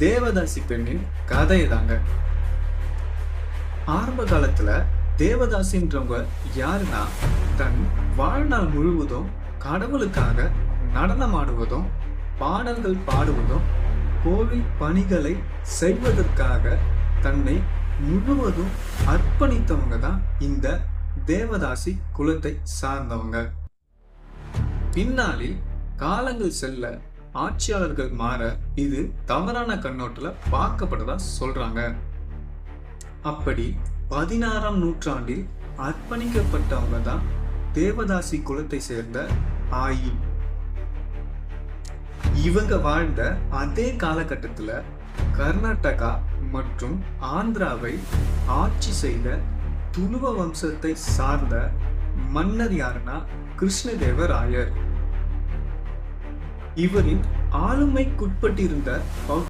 தேவதாசி பெண்ணின் கதை தாங்க. ஆரம்ப காலத்துல தேவதாசின்றவங்க யாருன்னா, தன் வாழ்நாள் முழுவதும் கடவுளுக்காக நடனம் ஆடுவதும் பாடல்கள் பாடுவதும் கோவில் பணிகளை செய்வதற்காக தன்னை முழுவதும் அர்ப்பணித்தவங்க தான் இந்த தேவதாசி குலத்தை சார்ந்தவங்க. பின்னாளில் காலங்கள் செல்ல, ஆட்சியாளர்கள் மாற இது தவறான கண்ணோட்டத்துல பார்க்கப்பட்டதா சொல்றாங்க. அப்படி 16ஆம் நூற்றாண்டில் அர்ப்பணிக்கப்பட்டவங்க தான் தேவதாசி குலத்தை சேர்ந்த ஆயி. இவங்க வாழ்ந்த அதே காலகட்டத்துல கர்நாடகா மற்றும் ஆந்திராவை ஆட்சி செய்த துளுவ வம்சத்தை சார்ந்த மன்னர் யாருன்னா கிருஷ்ணதேவராயர். இவரின் ஆளுமைக்குட்பட்டிருந்த